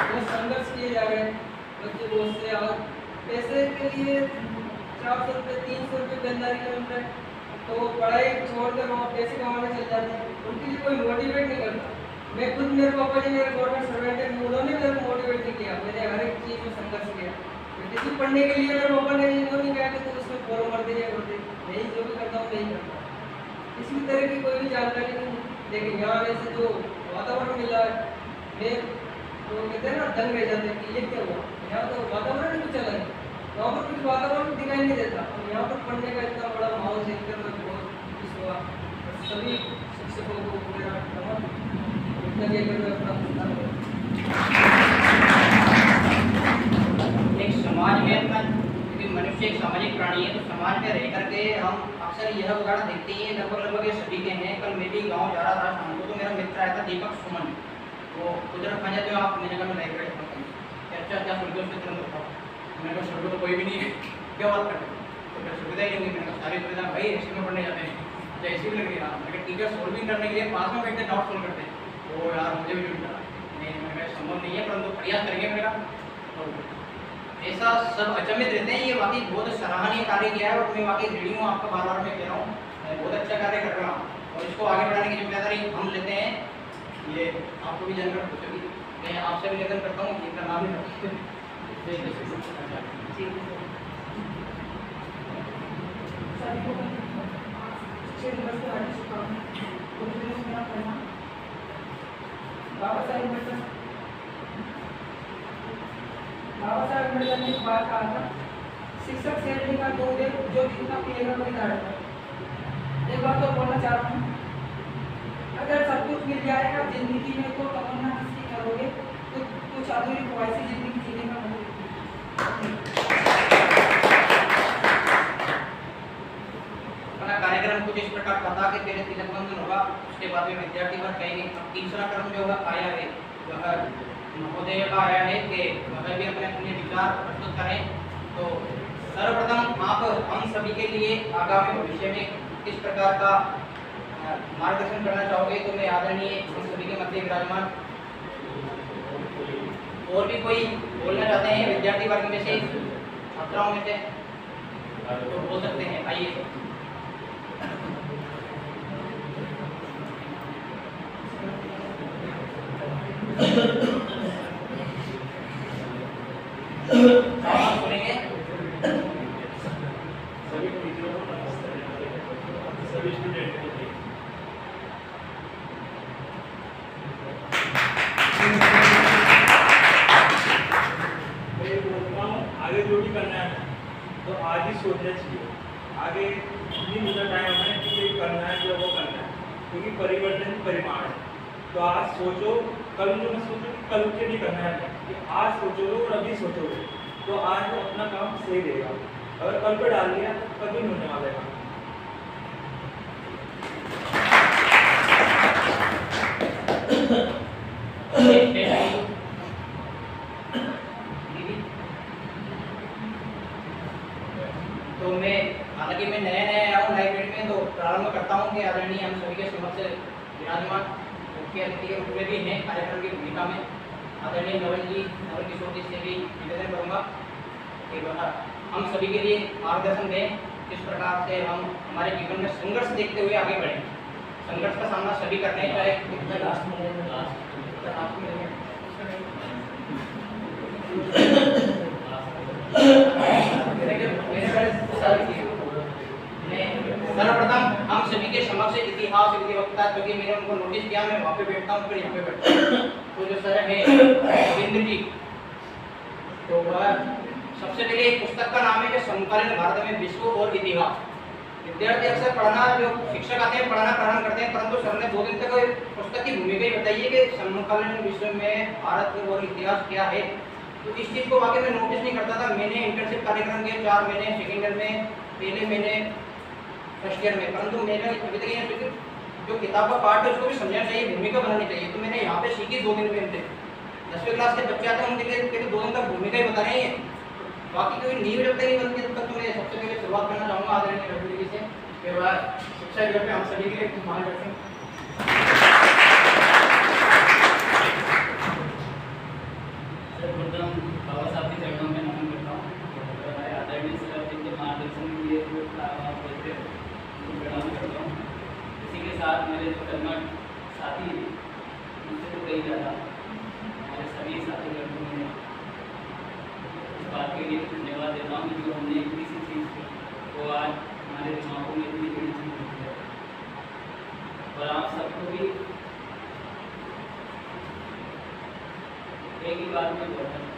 बहुत संघर्ष किए जा रहे हैं बच्चे बहुत से। और पैसे के लिए 400 रुपये 300 रुपये बेलदारी का मिलता है, तो पढ़ाई छोड़कर वहाँ पैसे कमाने चल जाते हैं। उनके लिए कोई मोटिवेट नहीं करता। मैं खुद, मेरे पापा जी मेरे गवर्नमेंट सर्वेंट है, उन्होंने मेरे को मोटिवेट नहीं किया। मैंने हर एक चीज़ में संघर्ष किया। किसी पढ़ने के लिए मेरे पापा ने नहीं कहा कि तुम उसमें फॉर्म भर दे या कर दे, नहीं जो भी करता हूँ नहीं करता। इसी तरह की कोई भी जानकारी नहीं। लेकिन यहाँ आने से जो वातावरण मिला है, मैं तो कहते हैं ना दंग रह जाते हैं कि ये क्या हुआ। यहाँ तो वातावरण ही कुछ अलग है, वहाँ पर कुछ वातावरण दिखाई नहीं देता। और यहाँ पर पढ़ने का इतना बड़ा माहौल देखकर मैं बहुत खुश हुआ। सभी शिक्षकों को मेरा नमन। एक समाज में अपना, क्योंकि मनुष्य एक सामाजिक प्राणी है, तो समाज में रह करके हम अक्सर यह उदाहरण देखते हैं, लगभग ये सभी के हैं। कल मैं भी गाँव जा रहा था शाम को, तो मेरा मित्र आया था दीपक सुमन, तो गुजरात खा जाते हो आप, मैंने कहा मैं लाइब्रेरी पढ़ता हूँ। अच्छा क्या सुनते उसके तुरंत बताओ। मैंने कहा शुरू तो कोई भी नहीं है, क्या बात करते, तो फिर सुविधा ही नहीं होगी। मैंने कहा सारी सुविधा भाई ऐसे में पढ़ने जाते हैं, जैसी भी लग रही है। मैंने टीचर सोल्विंग करने के लिए पास में बैठते डाउट सोल्व करते हैं, तो यार मुझे भी जुड़ रहा नहीं, मैंने संभव नहीं है, परंतु प्रयास करेंगे मेरा। तो ऐसा सब अचंभित रहते हैं। ये वाकई बहुत सराहनीय कार्य किया है, और मैं वाकई ऋणी हूँ आपका, बार बार मैं कह रहा हूँ बहुत अच्छा कार्य कर रहा हूँ, और इसको आगे बढ़ाने की जिम्मेदारी हम लेते हैं। ये आपको भी जानकर खुश होगी, मैं आपसे भी निवेदन करता हूँ कि इनका नाम ही बाबा साहेब अम्बेडकर ने एक बात कहा था, शिक्षक सैलरी का दोगे जो जितना पिएगा वही दाढ़ेगा। एक बात तो बोलना चाह रहा हूँ, अगर सब कुछ मिल जाएगा जिंदगी में तो तमन्ना किसकी करोगे? कुछ अधूरी ख्वाहिशें जिंदगी जीने का मतलब अपना कार्यक्रम कुछ इस प्रकार बता के पहले तिलक बंधन होगा, उसके बाद में विद्यार्थी वर्ग कहेंगे। अब तीसरा क्रम जो है आया है वह महोदय का आया है कि वह भी अपने अपने विचार प्रस्तुत करें। तो सर्वप्रथम आप हम सभी के लिए आगामी भविष्य में किस प्रकार का मार्गदर्शन करना चाहोगे? तो मैं आदरणीय हम सभी के मध्य विराजमान और भी कोई बोलना चाहते हैं विद्यार्थी वर्ग में से, छात्राओं में से, तो बोल सकते हैं। आइए। आप सुनेंगे? सभी टीचरों को नमस्ते, सभी स्टूडेंट को मैं बोलता हूँ आगे जो भी करना है तो आज ही सोचना चाहिए। आगे नहीं मिलता टाइम हमें कि ये करना है जो वो करना है, क्योंकि परिवर्तन परिमाण है। तो आज सोचो, कल जो मैं सोचो कि कल के लिए करना है, कि आज सोचोगे और अभी सोचोगे तो आज वो अपना काम सही रहेगा। अगर कल पे डाल दिया तो कभी नहीं होने वाला है। तो मैं हालांकि मैं नया आया हूँ लाइब्रेरी में, तो प्रारंभ करता हूँ कि आदरणीय हम सभी के समक्ष विराजमान मुख्य अतिथि के रूप में भी हैं कार्यक्रम की भूमिका में आदरणीय नवल किशोर जी से भी निवेदन करूँगा कि वह हम सभी के लिए मार्गदर्शन दें किस प्रकार से हम हमारे जीवन में संघर्ष देखते हुए आगे बढ़ें। संघर्ष का सामना सभी करते हैं, चाहे लास्ट सर्वप्रथम हम सभी के समक्ष इतिहास विधिवक्ता, क्योंकि मैंने उनको नोटिस किया, मैं वहाँ पे बैठता हूँ फिर यहाँ पे बैठता हूँ, तो जो सर है रविंद्र जी, तो वह सबसे पहले एक पुस्तक का नाम है कि समकालीन भारत में विश्व और इतिहास। विद्यार्थी अक्सर पढ़ना, जो शिक्षक आते हैं पढ़ना प्रारंभ करते हैं, परंतु सर ने 2 दिन तक पुस्तक की भूमिका ही बताइए कि समकालीन विश्व में भारत और इतिहास क्या है। तो इस चीज़ को वाकई में नोटिस नहीं करता था। मैंने इंटर्नशिप कार्यक्रम के 4 महीने सेकेंड ईयर में, पहले महीने फर्स्ट ईयर में, परंतु मैंने अभी तक ये जो किताब का पार्ट है उसको भी समझना चाहिए, भूमिका बनानी चाहिए। तो मैंने यहाँ पे सीखी 2 दिन में उनसे। 10वीं क्लास के बच्चे आते हैं, उनके लिए 2 दिन तक भूमिका ही बता रहे हैं, बाकी कोई नींव जब तक नहीं बनती तब तक। तो मैं सबसे पहले शुरुआत करना चाहूँगा आदरणीय रविंद्र जी से, फिर बाद शिक्षा विभाग में हम सभी के लिए मार्गदर्शन। सर्वप्रथम बाबा साहब के चरणों में नमन करता हूँ। हमारे आदरणीय सर जिनके मार्गदर्शन के लिए बोलते हैं उनको प्रणाम करता हूँ। इसी के साथ मेरे जो कर्मठ साथी हैं उनसे तो कही ज़्यादा हमारे सभी साथी लड़कों में इस बात के लिए धन्यवाद देता हूँ जो हमने इतनी सी चीज़ को आज हमारे दिमागों में इतनी बड़ी चीज़ होती है। और आप सबको भी एक ही बात में बोलता हूँ,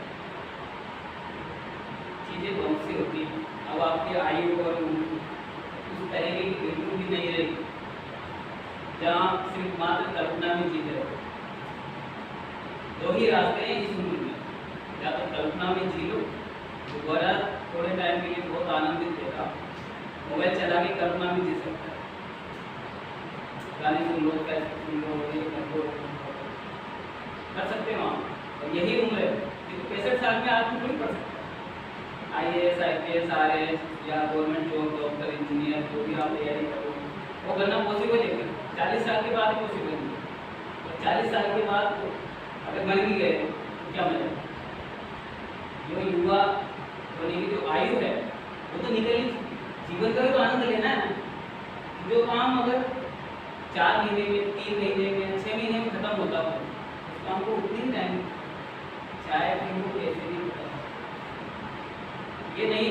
चीज़ें बहुत सी होती हैं। अब आपकी आयु और उस तरह की बिल्कुल भी नहीं रही जहाँ सिर्फ मात्र कल्पना में जीते रहो। 2 ही रास्ते हैं इस उम्र में, या तो कल्पना में जी लो, दोबारा थोड़े टाइम के लिए बहुत आनंदित देगा, मोबाइल चला के कल्पना में जी सकता है, गाने सुन लो, कैसे सुन लो, ये कर सकते हो आप। और यही उम्र है, 65 साल में आदमी कोई पढ़ सकता है। IAS, IPS, RS या गवर्नमेंट जॉब, डॉक्टर, इंजीनियर, जो भी आप तैयारी करो वो करना पॉसिबल है। 40 साल के बाद पॉसिबल नहीं। और 40 साल के बाद अगर बन भी गए तो क्या मजा। जो युवा होने की जो आयु है वो तो निकली, जीवन का भी तो आनंद लेना है। जो काम अगर 4 महीने में, 3 महीने में, 6 महीने में खत्म होता हो उस काम को उतनी टाइम चाहे फिर वो कैसे भी होता है। ये नहीं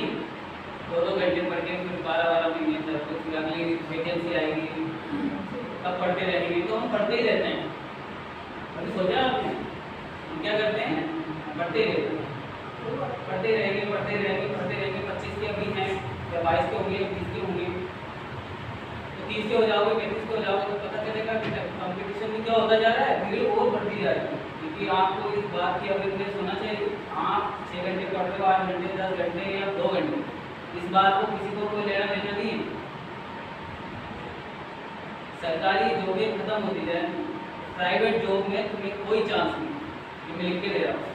2-2 घंटे पढ़ के फिर 12-12 महीने तक फिर अगली वैकेंसी आएगी तब पढ़ते रहेंगे। तो हम पढ़ते ही रहते हैं। अभी सोचा आपने हम क्या करते हैं, पढ़ते रहते हैं, पढ़ते रहेंगे 25 के अभी हैं या 22 के होंगे या 20 के होंगे, तो 30 के हो जाओगे, 35 के हो जाओगे, तो पता चलेगा कि कंपटीशन में क्या होता जा रहा है, भीड़ और बढ़ती जा रही है। क्योंकि आपको इस बात की अवेयरनेस होना चाहिए, आप 6 घंटे पढ़ रहे हो, 8 घंटे, 10 घंटे या 2 घंटे, इस बात को किसी को कोई लेना देना नहीं है। सरकारी जॉबें खत्म होती जाए, प्राइवेट जॉब में तुम्हें कोई चांस नहीं, ये मैं लिख के दे रहा हूँ।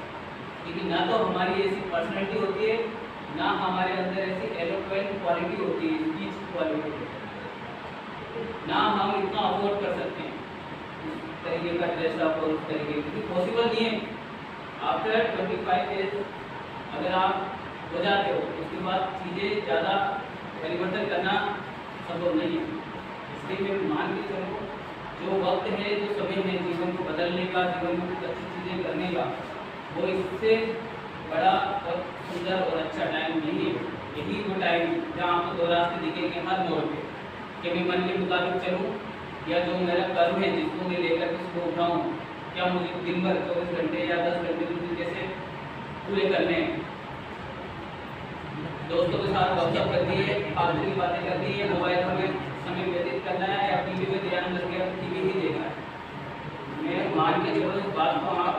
क्योंकि ना तो हमारी ऐसी पर्सनैलिटी होती है, ना हमारे अंदर ऐसी एलोक्वेंट क्वालिटी होती है, स्पीच क्वालिटी, ना हम इतना अफोर्ड कर सकते हैं इस तरीके का ड्रेस अप और उस तरीके क्योंकि पॉसिबल नहीं है। आफ्टर 25 डेज अगर आप हो जाते हो उसके बाद चीज़ें ज़्यादा परिवर्तन करना संभव नहीं है। इसलिए मैं मान के चलो, जो वक्त है, जो समय है जीवन को बदलने का, जीवन में कुछ अच्छी चीज़ें करने का, वो इससे बड़ा और सुंदर और अच्छा टाइम नहीं है। यही वो टाइम जहाँ आपको दो रास्ते दिखेंगे हर मोड़ पे, कि मैं मन के मुताबिक चलूँ या जो मेरा कर्म है जिसको मैं लेकर के सुबह उठाऊँ, क्या मुझे दिन भर 24 घंटे या 10 घंटे मुझे कैसे पूरे करने हैं। दोस्तों के साथ गपशप करनी है, फालतू की बातें करनी है, मोबाइल में समय व्यतीत करना है या टीवी में ध्यान लग गया तो टीवी ही देखना है। मैं मान के चलो इस बात को आप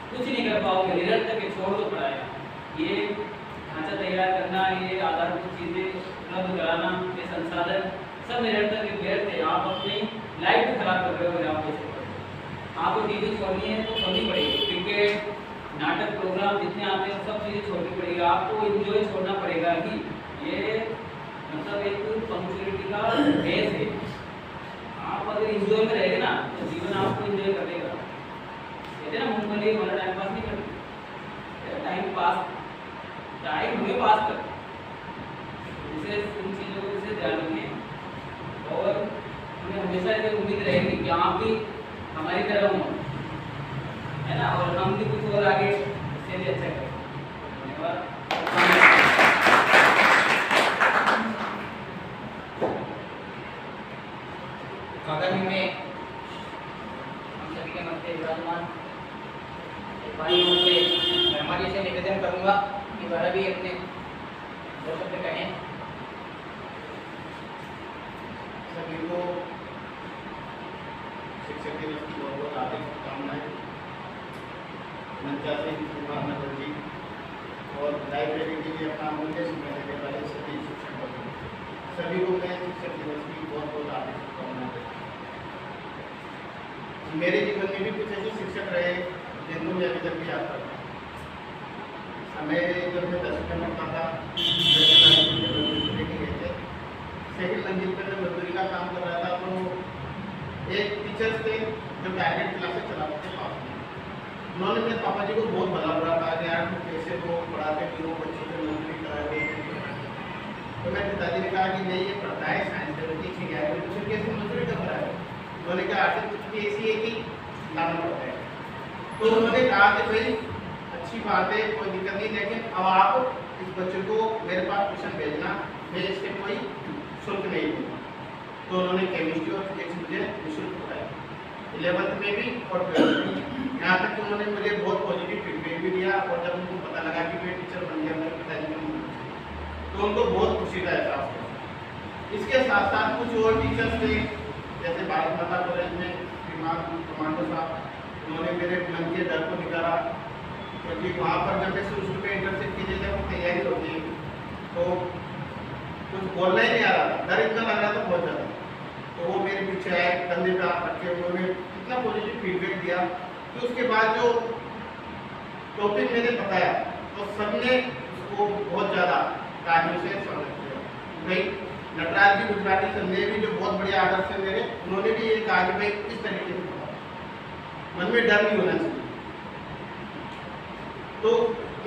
कुछ नहीं कर पाओगे, निरंतर के छोड़ दो पढ़ाया। ये ढांचा तैयार करना, ये आधारभूत चीज़ें उपलब्ध कराना, ये संसाधन सब निरंतर के व्यर्थ है। आप अपनी लाइफ भी खराब कर रहे हो। आपको टीवी छोड़नी है तो छोड़नी पड़ेगी, क्रिकेट, नाटक, प्रोग्राम जितने आते हैं सब चीज़ें छोड़नी पड़ेगी, आपको इंजॉय छोड़ना पड़ेगा ही। ये मतलब एक पंक्चुअलिटी का बेस है। आप अगर इंजॉय में रहेंगे ना तो जीवन आपको इंजॉय करेगा। कहते हैं ना मूंगफली वाला टाइम पास नहीं करते, टाइम हमें पास कर। इसे इन चीज़ों को इसे ध्यान रखें और हमें हमेशा ये उम्मीद रहेगी कि आप भी हमारी तरह हो, है ना, और हम भी कुछ और आगे इससे भी अच्छा करें। धन्यवाद। आगामी में हम सभी के मध्य विराजमान भाइयों से मेहरबानी से निवेदन करूंगा कि वह भी अपने 2 शब्द कहें। सभी को शिक्षक दिवस की बहुत बहुत हार्दिक शुभकामनाएं। मंचा से नगर जी और लाइब्रेरी के लिए अपना अमूल्य समय देने वाले सभी शिक्षक सभी को मैं शिक्षक दिवस की बहुत बहुत हार्दिक शुभकामनाएं देता हूं। मेरे जीवन में भी कुछ ऐसे शिक्षक रहे जिनको मैं अभी तक भी याद करता हूँ। हमें जब मैं 10वीं में पढ़ता था, गए थे, सेकंड मंजिल पर मैं मजदूरी का काम कर रहा था, तो एक टीचर्स थे जो प्राइवेट क्लासेस चलाते थे पापा जी। उन्होंने मेरे पापा जी को बहुत भला बुरा कहा कि यार कैसे को पढ़ाते भी हो, बच्चे को नौकरी कराते। तो मेरे पिताजी ने कहा कि नहीं ये पढ़ता है साइंस में, टीचिंग है, तो कैसे मजदूरी कर रहा है। उन्होंने कहा आर्थिक स्थिति ऐसी है कि लाना पड़ता है। तो उन्होंने कहा कि भाई अच्छी बात है, कोई दिक्कत नहीं, लेकिन अब आप इस बच्चे को मेरे पास ट्यूशन भेजना, मैं इससे कोई शुल्क नहीं दूँगा। तो उन्होंने केमिस्ट्री और फिजिक्स मुझे निःशुल्क पढ़ाया, 11th में भी और 12th में। यहाँ तक कि उन्होंने मुझे बहुत पॉजिटिव फीडबैक भी दिया और जब उनको पता लगा कि मैं टीचर बन गया मेरे पिताजी के मुँह तो उनको बहुत खुशी का एहसास हुआ। इसके साथ साथ कुछ और टीचर्स थे जैसे भारत माता कॉलेज में श्रीमान कमांडो साहब, उन्होंने मेरे मन के डर को निकाला। क्योंकि वहाँ पर जब मैं शुरू में इंटर्नशिप की जैसे तैयारी होती है तो कुछ बोलना ही नहीं आ रहा था, डर इतना लग रहा था बहुत ज़्यादा। तो वो मेरे पीछे आए, कंधे पे हाथ रख के उन्होंने इतना पॉजिटिव फीडबैक दिया कि उसके बाद जो टॉपिक मैंने बताया तो सबने उसको बहुत ज़्यादा तालियों से स्वागत किया। भाई नटराज जी गुजराती संजय भी जो बहुत बढ़िया आदर्श है मेरे, उन्होंने भी ये कहा कि भाई इस तरीके से पढ़ा, मन में डर नहीं होना चाहिए। तो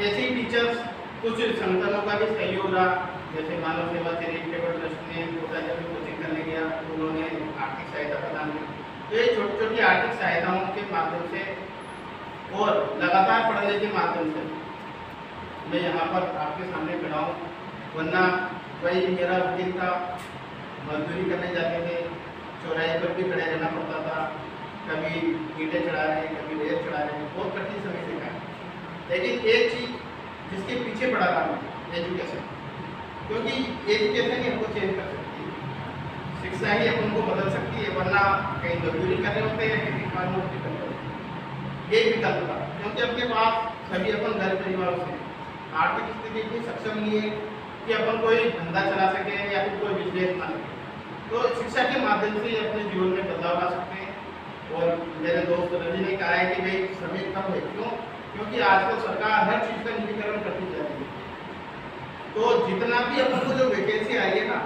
ऐसे ही टीचर्स कुछ संगठनों का भी सहयोग रहा, जैसे मानव सेवा चैरिटेबल ट्रस्ट ने कोचिंग करने गया तो उन्होंने आर्थिक सहायता प्रदान की। तो ये छोटी छोटी आर्थिक सहायताओं के माध्यम से और लगातार पढ़ने के माध्यम से मैं यहाँ पर आपके सामने खड़ा हूँ। वरना वही मेरा रूटीन था, मजदूरी करने जाते थे, चौराहे पर भी खड़े रहना पड़ता था, कभी ईंटें चढ़ा रहे हैं, कभी रेत चढ़ा रहे हैं, बहुत कठिन समय देखा है। लेकिन एक चीज़ जिसके पीछे पड़ा था मैं, एजुकेशन। क्योंकि एजुकेशन ही हमको चेंज कर सकती है, शिक्षा ही अपन को बदल सकती है, वरना कहीं मजदूरी करने होते हैं, किसी काम नौकरी करने होते हैं। ये विकल्प था, क्योंकि अपने पास सभी अपन घर परिवारों से आर्थिक स्थिति इतनी सक्षम नहीं है कि अपन कोई धंधा चला सके या फिर कोई बिजनेस बना सके, तो शिक्षा के माध्यम से अपने जीवन में बदलाव ला सकते हैं। और मेरे दोस्त रवि ने कहा है कि भाई समय कम है, क्यों? क्योंकि आजकल सरकार हर चीज़ का निजीकरण करती जा रही है, तो जितना भी अपन को जो वैकेंसी आई है ना,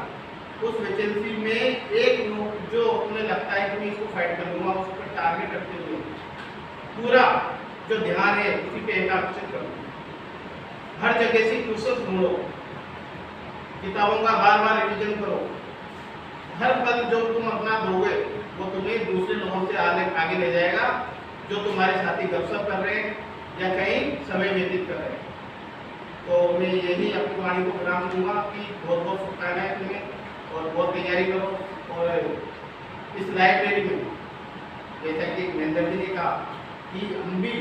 उस वैकेंसी में एक जो उन्हें लगता है कि मैं इसको फाइट करूँगा, उस पर टारगेट रखते हुए पूरा जो ध्यान है उसी पे एकाग्रचित करूँ। हर जगह से क्वेश्चन ढूंढो, किताबों का बार बार रिवीजन करो। हर पल जो तुम अपना दोगे वो तुम्हें दूसरे लोगों से आगे ले जाएगा, जो तुम्हारे साथी गपशप कर रहे हैं या कहीं समय व्यतीत कर रहे हैं। तो मैं यही अपनी वाणी को विराम दूंगा कि बहुत बहुत शुभकामनाएं तुम्हें और बहुत तैयारी करो। और इस लाइब्रेरी में जैसा कि महेंद्र जी ने कहा कि हम भी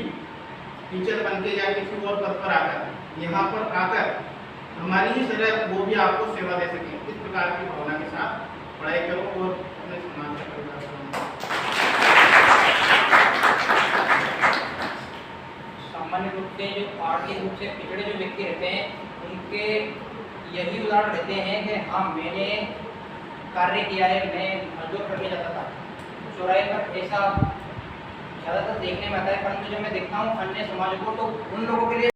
टीचर बन के या किसी और पद पर आकर यहाँ पर आकर हमारी ही तरह वो भी आपको सेवा दे सकें, इस प्रकार की भावना के साथ पढ़ाई करो और अपने समाज का कल्याण करो। सामान्य रूप से जो आर्थिक रूप से पिछड़े जो व्यक्ति रहते हैं उनके यही उदाहरण रहते हैं कि हाँ मैंने कार्य किया है, मैं मजदूर करने जाता था चौराहे पर, ऐसा ज़्यादातर देखने में आता है। परंतु जब मैं देखता हूँ अन्य समाजों को तो उन लोगों के लिए